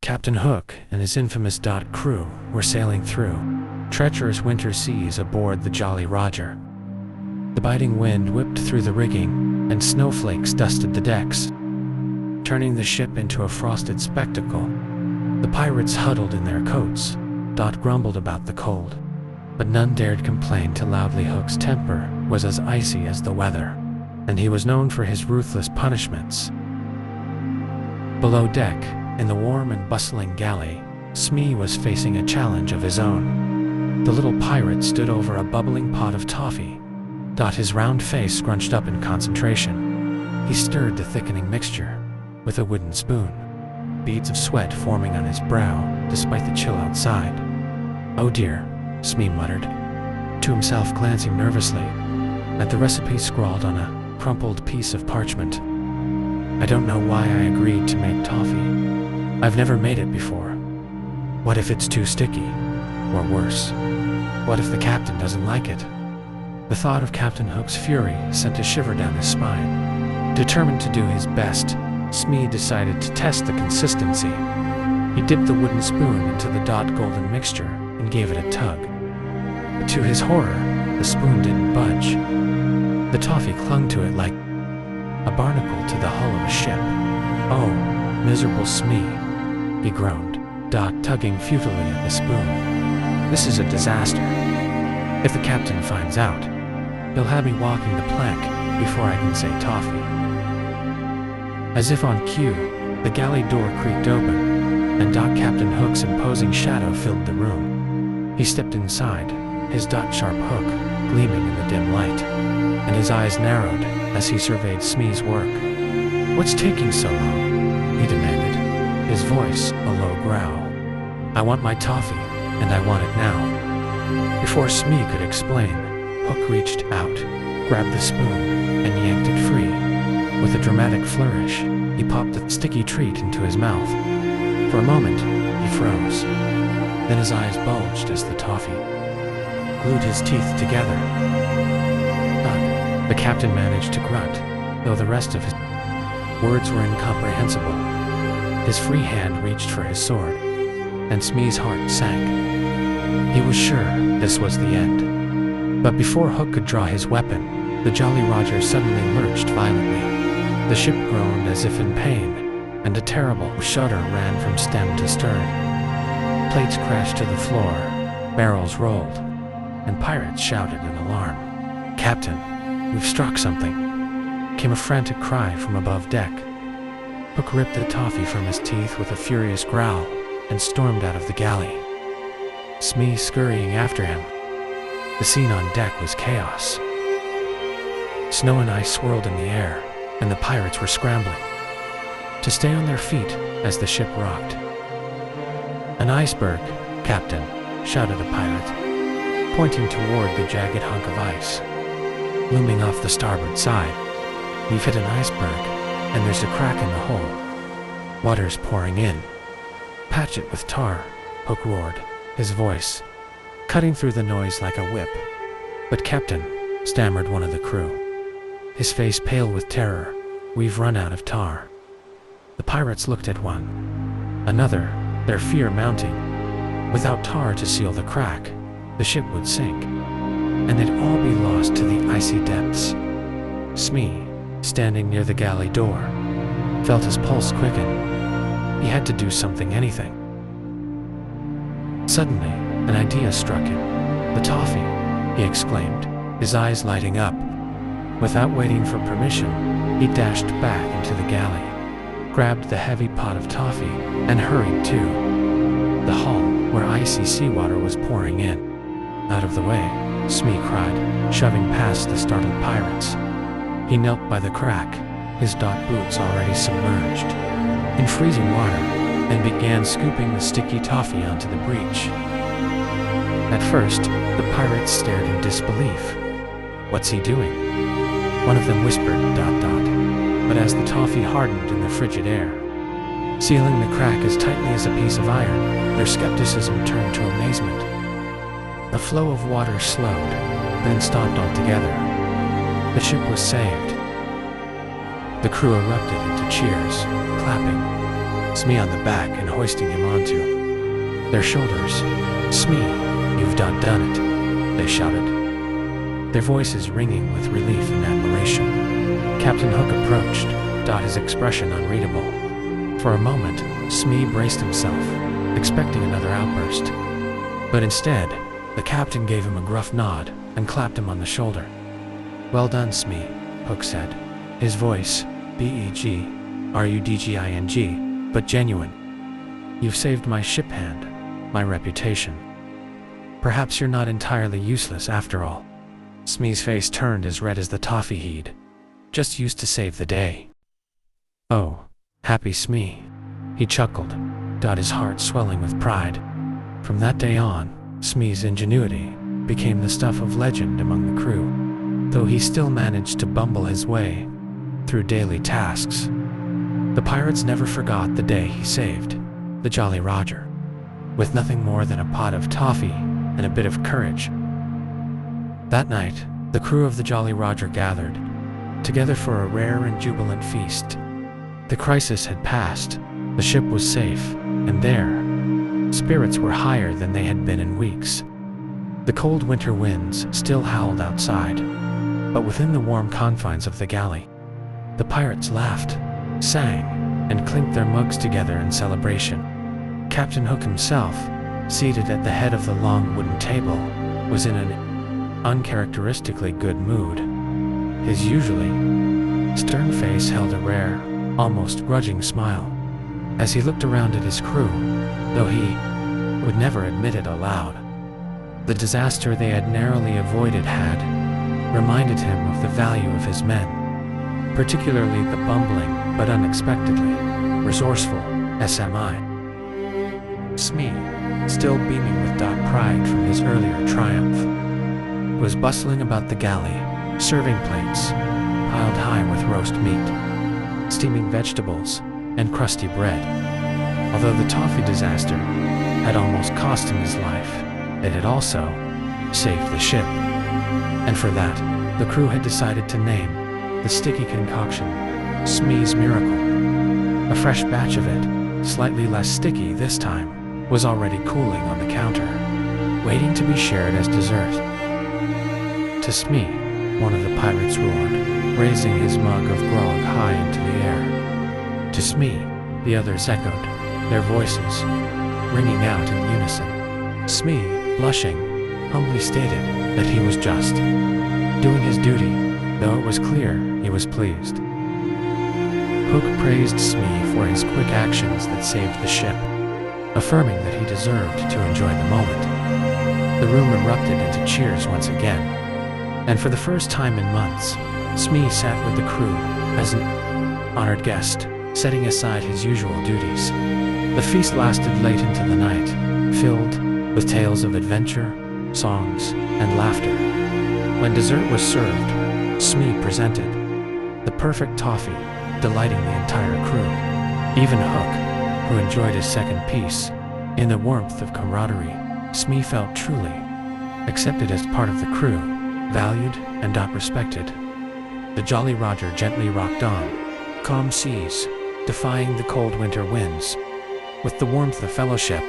Captain Hook and his infamous crew were sailing through treacherous winter seas aboard the Jolly Roger. The biting wind whipped through the rigging, and snowflakes dusted the decks, turning the ship into a frosted spectacle. The pirates huddled in their coats. Dot grumbled about the cold, but none dared complain till loudly Hook's temper was as icy as the weather, and he was known for his ruthless punishments. Below deck, in the warm and bustling galley, Smee was facing a challenge of his own. The little pirate stood over a bubbling pot of toffee. His round face scrunched up in concentration. He stirred the thickening mixture with a wooden spoon, beads of sweat forming on his brow despite the chill outside. "Oh dear," Smee muttered, to himself, glancing nervously at the recipe scrawled on a crumpled piece of parchment. "I don't know why I agreed to make toffee. I've never made it before. What if it's too sticky? Or worse, what if the captain doesn't like it?" The thought of Captain Hook's fury sent a shiver down his spine. Determined to do his best, Smee decided to test the consistency. He dipped the wooden spoon into the golden mixture and gave it a tug. But to his horror, the spoon didn't budge. The toffee clung to it like a barnacle to the hull of a ship. "Oh, miserable Smee," he groaned, tugging futilely at the spoon. "This is a disaster. If the captain finds out, he'll have me walking the plank before I can say toffee." As if on cue, the galley door creaked open, and Captain Hook's imposing shadow filled the room. He stepped inside, his sharp hook gleaming in the dim light, and his eyes narrowed as he surveyed Smee's work. "What's taking so long?" he demanded, his voice a low growl. "I want my toffee, and I want it now." Before Smee could explain, Hook reached out, grabbed the spoon, and yanked it free. With a dramatic flourish, he popped the sticky treat into his mouth. For a moment, he froze. Then his eyes bulged as the toffee glued his teeth together. "Ugh," the captain managed to grunt, though the rest of his words were incomprehensible. His free hand reached for his sword, and Smee's heart sank. He was sure this was the end. But before Hook could draw his weapon, the Jolly Roger suddenly lurched violently. The ship groaned as if in pain, and a terrible shudder ran from stem to stern. Plates crashed to the floor, barrels rolled, and pirates shouted in alarm. "Captain, we've struck something," came a frantic cry from above deck. Hook ripped the toffee from his teeth with a furious growl and stormed out of the galley, Smee scurrying after him. The scene on deck was chaos. Snow and ice swirled in the air, and the pirates were scrambling to stay on their feet as the ship rocked. "An iceberg, Captain," shouted a pirate, pointing toward the jagged hunk of ice looming off the starboard side. "We've hit an iceberg, and there's a crack in the hull. Water's pouring in." "Patch it with tar," Hook roared, his voice cutting through the noise like a whip. "But Captain," stammered one of the crew, his face pale with terror, "we've run out of tar." The pirates looked at one another, their fear mounting. Without tar to seal the crack, the ship would sink, and they'd all be lost to the icy depths. Smee, standing near the galley door, felt his pulse quicken. He had to do something, anything. Suddenly, an idea struck him. "The toffee," he exclaimed, his eyes lighting up. Without waiting for permission, he dashed back into the galley, grabbed the heavy pot of toffee, and hurried to the hull where icy seawater was pouring in. "Out of the way," Smee cried, shoving past the startled pirates. He knelt by the crack, his boots already submerged in freezing water, and began scooping the sticky toffee onto the breach. At first, the pirates stared in disbelief. "What's he doing?" one of them whispered, ... But as the toffee hardened in the frigid air, sealing the crack as tightly as a piece of iron, their skepticism turned to amazement. The flow of water slowed, then stopped altogether. The ship was saved. The crew erupted into cheers, clapping, Smee on the back and hoisting him onto their shoulders. "Smee, you've done it," they shouted, their voices ringing with relief and admiration. Captain Hook approached, his expression unreadable. For a moment, Smee braced himself, expecting another outburst. But instead, the captain gave him a gruff nod and clapped him on the shoulder. "Well done, Smee," Hook said, his voice Begrudging, but genuine. "You've saved my ship hand, my reputation. Perhaps you're not entirely useless after all." Smee's face turned as red as the toffee he'd just used to save the day. "Oh, happy Smee," he chuckled, his heart swelling with pride. From that day on, Smee's ingenuity became the stuff of legend among the crew, though he still managed to bumble his way through daily tasks. The pirates never forgot the day he saved the Jolly Roger, with nothing more than a pot of toffee and a bit of courage. That night, the crew of the Jolly Roger gathered together for a rare and jubilant feast. The crisis had passed, the ship was safe, and their spirits were higher than they had been in weeks. The cold winter winds still howled outside, but within the warm confines of the galley, the pirates laughed, sang, and clinked their mugs together in celebration. Captain Hook himself, seated at the head of the long wooden table, was in an uncharacteristically good mood. His usually stern face held a rare, almost grudging smile as he looked around at his crew, though he would never admit it aloud. The disaster they had narrowly avoided had reminded him of the value of his men, particularly the bumbling but unexpectedly resourceful SMI. Smee, still beaming with pride from his earlier triumph, was bustling about the galley, serving plates piled high with roast meat, steaming vegetables, and crusty bread. Although the toffee disaster had almost cost him his life, it had also saved the ship. And for that, the crew had decided to name the sticky concoction Smee's Miracle. A fresh batch of it, slightly less sticky this time, was already cooling on the counter, waiting to be shared as dessert. "To Smee," one of the pirates roared, raising his mug of grog high into the air. "To Smee," the others echoed, their voices ringing out in unison. Smee, blushing, humbly stated that he was just doing his duty, though it was clear he was pleased. Hook praised Smee for his quick actions that saved the ship, affirming that he deserved to enjoy the moment. The room erupted into cheers once again, and for the first time in months, Smee sat with the crew as an honored guest, setting aside his usual duties. The feast lasted late into the night, filled with tales of adventure, songs, and laughter. When dessert was served, Smee presented the perfect toffee, delighting the entire crew. Even Hook, who enjoyed his second piece. In the warmth of camaraderie, Smee felt truly accepted as part of the crew, valued and respected. The Jolly Roger gently rocked on, calm seas, defying the cold winter winds. With the warmth of fellowship